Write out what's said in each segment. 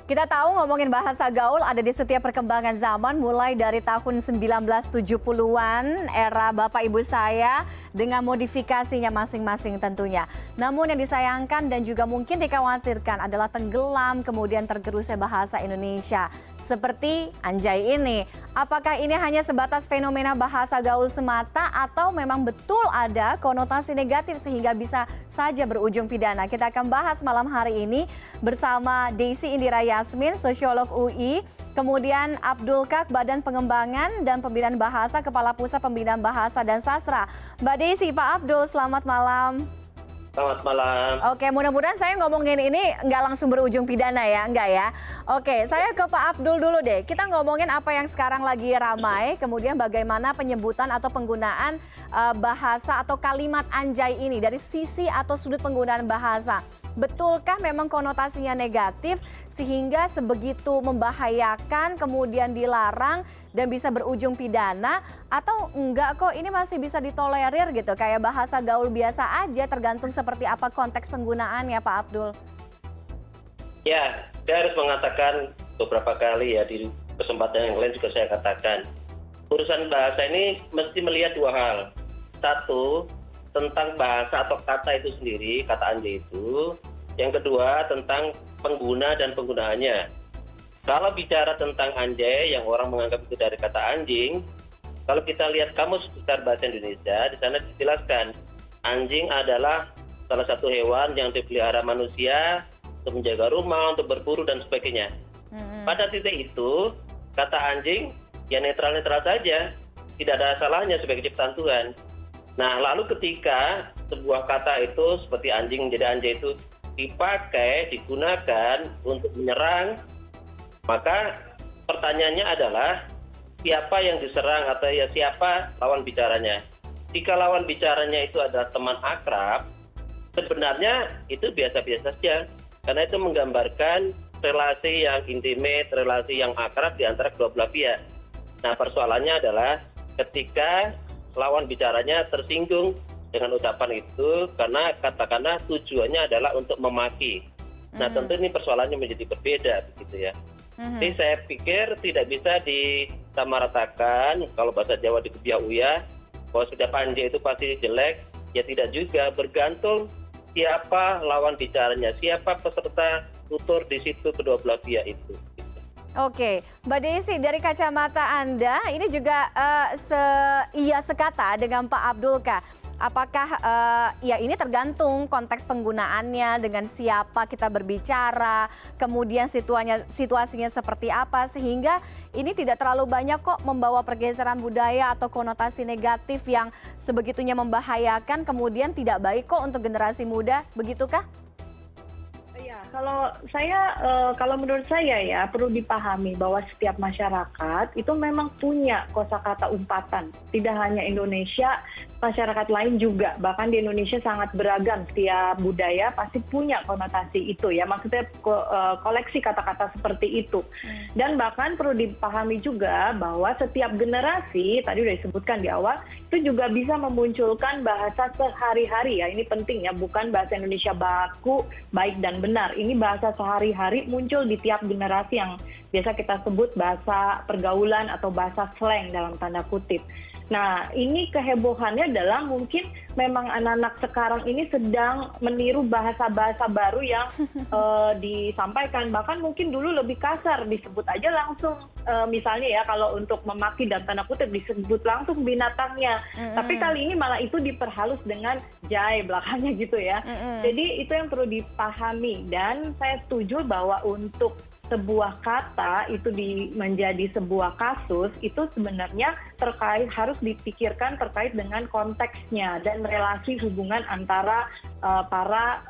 Kita tahu ngomongin bahasa gaul ada di setiap perkembangan zaman mulai dari tahun 1970-an era Bapak Ibu saya dengan modifikasinya masing-masing tentunya. Namun yang disayangkan dan juga mungkin dikhawatirkan adalah tenggelam kemudian tergerusnya bahasa Indonesia. Seperti anjay ini. Apakah ini hanya sebatas fenomena bahasa gaul semata atau memang betul ada konotasi negatif sehingga bisa saja berujung pidana? Kita akan bahas malam hari ini bersama Desi Indira Yasmin, sosiolog UI, kemudian Abdul Kak, Badan Pengembangan dan Pembinaan Bahasa, Kepala Pusat Pembinaan Bahasa dan Sastra. Mbak Desi, Pak Abdul, selamat malam. Selamat malam. Oke, mudah-mudahan saya ngomongin ini nggak langsung berujung pidana ya, enggak ya? Oke, saya ke Pak Abdul dulu deh. Kita ngomongin apa yang sekarang lagi ramai, kemudian bagaimana penyebutan atau penggunaan bahasa atau kalimat anjay ini dari sisi atau sudut penggunaan bahasa. Betulkah memang konotasinya negatif sehingga sebegitu membahayakan kemudian dilarang dan bisa berujung pidana atau enggak kok ini masih bisa ditolerir gitu kayak bahasa gaul biasa aja tergantung seperti apa konteks penggunaannya Pak Abdul? Ya, saya harus mengatakan beberapa kali ya di kesempatan yang lain juga saya katakan. Urusan bahasa ini mesti melihat dua hal. Satu, tentang bahasa atau kata itu sendiri, kata anjay itu. Yang kedua, tentang pengguna dan penggunaannya. Kalau bicara tentang anjay, yang orang menganggap itu dari kata anjing, kalau kita lihat kamus besar bahasa Indonesia, di sana dijelaskan, anjing adalah salah satu hewan yang dipelihara manusia untuk menjaga rumah, untuk berburu, dan sebagainya. Pada titik itu, kata anjing, ya netral-netral saja. Tidak ada salahnya sebagai ciptaan Tuhan. Nah, lalu ketika sebuah kata itu seperti anjing menjadi anjay itu dipakai, digunakan untuk menyerang, maka pertanyaannya adalah siapa yang diserang atau ya siapa lawan bicaranya. Jika lawan bicaranya itu adalah teman akrab, sebenarnya itu biasa-biasa saja. Karena itu menggambarkan relasi yang intimate, relasi yang akrab di antara kedua belah pihak. Nah, persoalannya adalah ketika lawan bicaranya tersinggung dengan ucapan itu karena katakanlah tujuannya adalah untuk memaki. Nah, tentu ini persoalannya menjadi berbeda begitu ya. Jadi saya pikir tidak bisa disamaratakan kalau bahasa Jawa dikebiah-uyah bahwa setiap anjay itu pasti jelek, ya tidak juga, bergantung siapa lawan bicaranya, siapa peserta tutur di situ kedua belah pihak itu. Oke, Mbak Desi, dari kacamata Anda, ini juga iya sekata dengan Pak Abdul Kak. Apakah ya ini tergantung konteks penggunaannya, dengan siapa kita berbicara, kemudian situasinya seperti apa, sehingga ini tidak terlalu banyak kok membawa pergeseran budaya atau konotasi negatif yang sebegitunya membahayakan, kemudian tidak baik kok untuk generasi muda, begitukah? Kalau menurut saya ya perlu dipahami bahwa setiap masyarakat itu memang punya kosakata umpatan. Tidak hanya Indonesia, masyarakat lain juga. Bahkan di Indonesia sangat beragam. Setiap budaya pasti punya konotasi itu ya. Maksudnya koleksi kata-kata seperti itu. Dan bahkan perlu dipahami juga bahwa setiap generasi, tadi sudah disebutkan di awal, itu juga bisa memunculkan bahasa sehari-hari ya. Ini penting ya, bukan bahasa Indonesia baku, baik dan benar. Ini bahasa sehari-hari muncul di tiap generasi yang biasa kita sebut bahasa pergaulan atau bahasa slang dalam tanda kutip. Nah, ini kehebohannya adalah mungkin memang anak-anak sekarang ini sedang meniru bahasa-bahasa baru yang disampaikan. Bahkan mungkin dulu lebih kasar, disebut aja langsung. Misalnya ya, kalau untuk memaki dan tanda kutip disebut langsung binatangnya. Tapi kali ini malah itu diperhalus dengan jay belakangnya gitu ya. Jadi itu yang perlu dipahami. Dan saya setuju bahwa untuk sebuah kata itu menjadi sebuah kasus itu sebenarnya harus dipikirkan terkait dengan konteksnya dan relasi hubungan antara para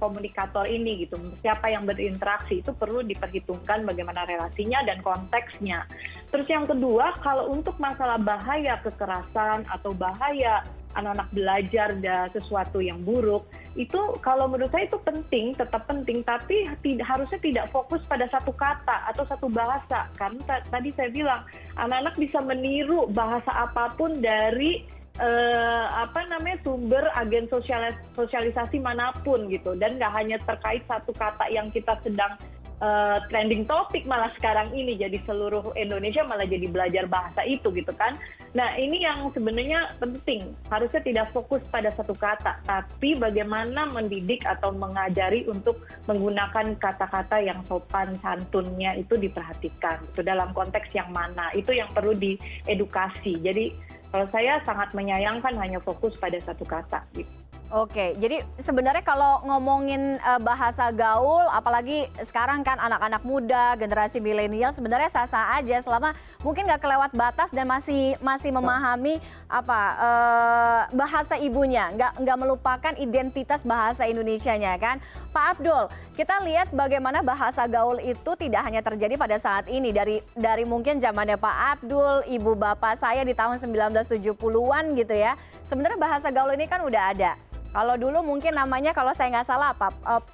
komunikator ini gitu. Siapa yang berinteraksi itu perlu diperhitungkan bagaimana relasinya dan konteksnya. Terus yang kedua, kalau untuk masalah bahaya kekerasan atau bahaya anak-anak belajar sesuatu yang buruk, itu kalau menurut saya itu penting, tetap penting, tapi harusnya tidak fokus pada satu kata atau satu bahasa. Karena tadi saya bilang, anak-anak bisa meniru bahasa apapun dari sumber agen sosialisasi manapun gitu, dan nggak hanya terkait satu kata yang kita sedang trending topik malah sekarang ini, jadi seluruh Indonesia malah jadi belajar bahasa itu gitu kan. Nah ini yang sebenarnya penting, harusnya tidak fokus pada satu kata, tapi bagaimana mendidik atau mengajari untuk menggunakan kata-kata yang sopan santunnya itu diperhatikan, itu dalam konteks yang mana, itu yang perlu diedukasi. Jadi kalau saya sangat menyayangkan hanya fokus pada satu kata gitu. Oke, jadi sebenarnya kalau ngomongin bahasa gaul, apalagi sekarang kan anak-anak muda, generasi milenial sebenarnya sah-sah aja selama mungkin nggak kelewat batas dan masih memahami bahasa ibunya, nggak melupakan identitas bahasa Indonesianya kan. Pak Abdul, kita lihat bagaimana bahasa gaul itu tidak hanya terjadi pada saat ini, dari mungkin zamannya Pak Abdul, ibu bapak saya di tahun 1970-an gitu ya. Sebenarnya bahasa gaul ini kan udah ada. Kalau dulu mungkin namanya, kalau saya nggak salah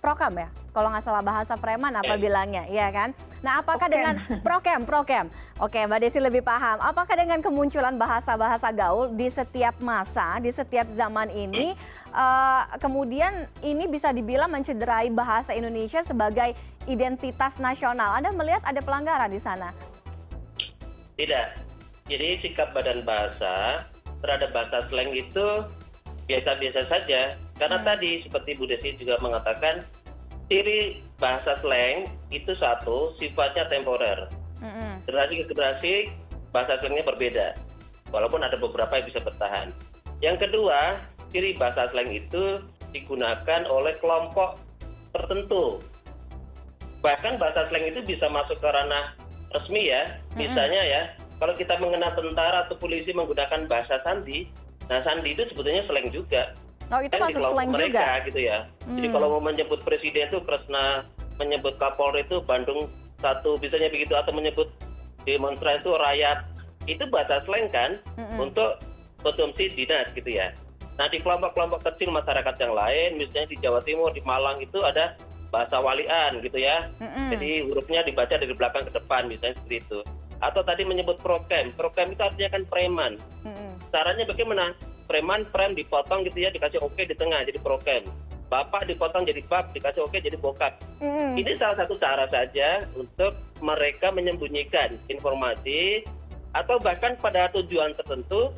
prokem ya, kalau nggak salah bahasa preman apa bilangnya, iya kan? Nah apakah dengan prokem, oke Mbak Desi lebih paham, apakah dengan kemunculan bahasa-bahasa gaul di setiap masa, di setiap zaman ini, kemudian ini bisa dibilang mencederai bahasa Indonesia sebagai identitas nasional? Anda melihat ada pelanggaran di sana? Tidak, jadi sikap Badan Bahasa terhadap bahasa slang itu biasa-biasa saja, karena tadi seperti Bu Desi juga mengatakan, ciri bahasa slang itu satu, sifatnya temporer. Generasi ke generasi bahasa slangnya berbeda, walaupun ada beberapa yang bisa bertahan. Yang kedua, ciri bahasa slang itu digunakan oleh kelompok tertentu. Bahkan bahasa slang itu bisa masuk ke ranah resmi ya, misalnya ya, kalau kita mengenal tentara atau polisi menggunakan bahasa sandi, nah sandi itu sebetulnya slang juga. Oh itu kan masuk slang juga? Gitu ya. Jadi kalau mau menyebut presiden itu Kresna, menyebut Kapolri itu Bandung 1, misalnya begitu, atau menyebut demonstran itu rakyat, itu bahasa slang kan untuk konsumsi dinas gitu ya. Nah di kelompok-kelompok kecil masyarakat yang lain, misalnya di Jawa Timur, di Malang itu ada bahasa walian gitu ya. Jadi hurufnya dibaca dari belakang ke depan, misalnya seperti itu. Atau tadi menyebut prokem itu artinya kan preman. Caranya bagaimana? Preman, prem dipotong gitu ya, dikasih oke di tengah jadi prokem. Bapak dipotong jadi bab, dikasih oke jadi bokap. Ini salah satu cara saja untuk mereka menyembunyikan informasi, atau bahkan pada tujuan tertentu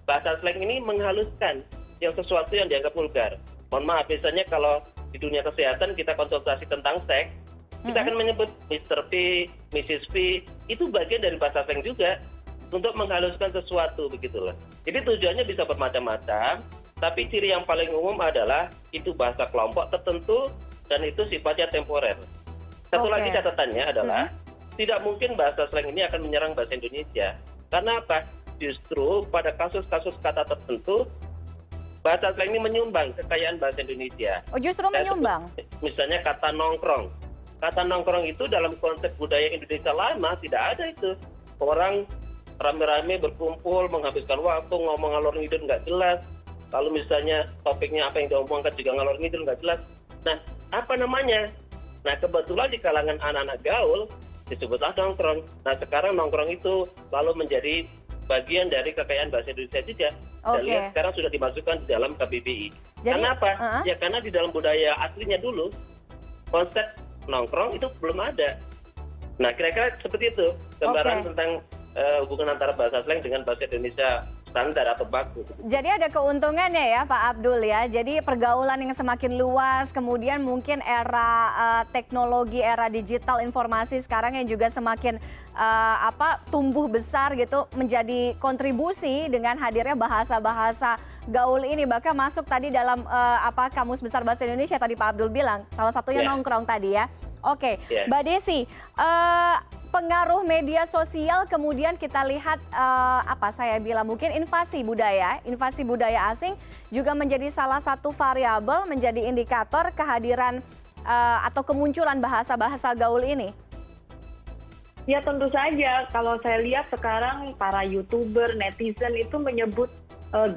bahasa slang ini menghaluskan yang sesuatu yang dianggap vulgar. Mohon maaf, misalnya kalau di dunia kesehatan kita konsultasi tentang seks, kita akan menyebut Mr. P, Mrs. P, itu bagian dari bahasa slang juga untuk menghaluskan sesuatu begitulah. Jadi tujuannya bisa bermacam-macam, tapi ciri yang paling umum adalah itu bahasa kelompok tertentu dan itu sifatnya temporer. Satu lagi catatannya adalah tidak mungkin bahasa slang ini akan menyerang bahasa Indonesia. Karena apa? Justru pada kasus-kasus kata tertentu bahasa slang ini menyumbang kekayaan bahasa Indonesia. Oh justru menyumbang? Misalnya kata nongkrong. Kata nongkrong itu dalam konsep budaya Indonesia lama tidak ada itu. Orang rame-rame berkumpul, menghabiskan waktu, ngomong ngalor ngidul nggak jelas. Lalu misalnya topiknya apa yang diomongkan juga ngalor ngidul nggak jelas. Nah, apa namanya? Nah, kebetulan di kalangan anak-anak gaul disebutlah nongkrong. Nah, sekarang nongkrong itu lalu menjadi bagian dari kekayaan bahasa Indonesia juga. Dan lihat sekarang sudah dimasukkan di dalam KBBI. Jadi, karena apa? Ya karena di dalam budaya aslinya dulu, konsep nongkrong itu belum ada. Nah, kira-kira seperti itu gambaran tentang hubungan antara bahasa slang dengan bahasa Indonesia standar atau baku. Jadi ada keuntungannya ya Pak Abdul ya. Jadi pergaulan yang semakin luas, kemudian mungkin era teknologi, era digital informasi sekarang yang juga semakin tumbuh besar gitu, menjadi kontribusi dengan hadirnya bahasa-bahasa gaul ini, bahkan masuk tadi dalam Kamus Besar Bahasa Indonesia tadi Pak Abdul bilang, salah satunya nongkrong tadi ya. Oke, Mbak Desi, pengaruh media sosial kemudian kita lihat saya bilang mungkin invasi budaya asing juga menjadi salah satu variabel, menjadi indikator kehadiran atau kemunculan bahasa-bahasa gaul ini. Ya tentu saja, kalau saya lihat sekarang para YouTuber, netizen itu menyebut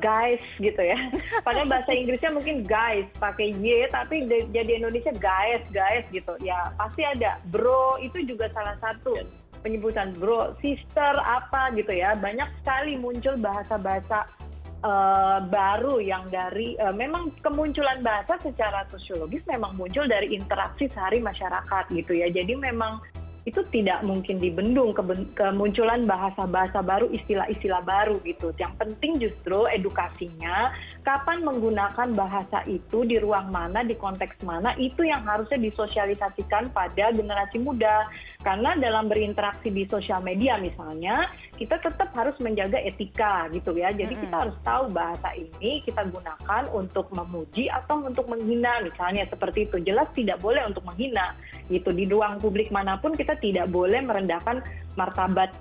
guys gitu ya. Padahal bahasa Inggrisnya mungkin guys pakai Y, tapi jadi Indonesia guys gitu. Ya pasti ada. Bro itu juga salah satu penyebutan, bro, sister apa gitu ya. Banyak sekali muncul bahasa-bahasa baru yang dari memang kemunculan bahasa secara sosiologis memang muncul dari interaksi sehari masyarakat gitu ya. Jadi memang itu tidak mungkin dibendung kemunculan bahasa-bahasa baru, istilah-istilah baru gitu. Yang penting justru edukasinya, kapan menggunakan bahasa itu, di ruang mana, di konteks mana, itu yang harusnya disosialisasikan pada generasi muda. Karena dalam berinteraksi di sosial media misalnya, kita tetap harus menjaga etika gitu ya. Jadi kita harus tahu bahasa ini kita gunakan untuk memuji atau untuk menghina misalnya, seperti itu. Jelas tidak boleh untuk menghina gitu. Di ruang publik manapun kita tidak boleh merendahkan martabat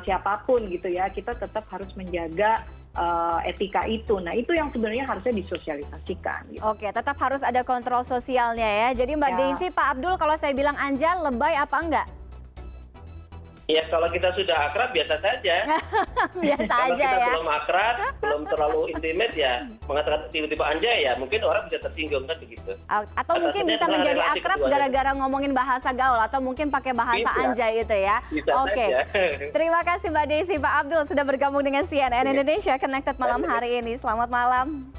siapapun gitu ya. Kita tetap harus menjaga etika itu. Nah, itu yang sebenarnya harusnya disosialisasikan. Gitu. Oke, tetap harus ada kontrol sosialnya ya. Jadi Mbak Daisy, Pak Abdul, kalau saya bilang Anja, lebay apa enggak? Ya kalau kita sudah akrab biasa saja. Biasa Kalau aja kita ya. belum akrab, belum terlalu intimate ya, mengatakan tiba-tiba Anja ya, mungkin orang bisa tersinggung kan begitu. Atau mungkin bisa menjadi akrab gara-gara ngomongin bahasa gaul, atau mungkin pakai bahasa Bisa. Anja itu ya. Bisa Oke. saja. Terima kasih Mbak Daisy, Pak Abdul sudah bergabung dengan CNN Indonesia Connected malam hari ini. Selamat malam.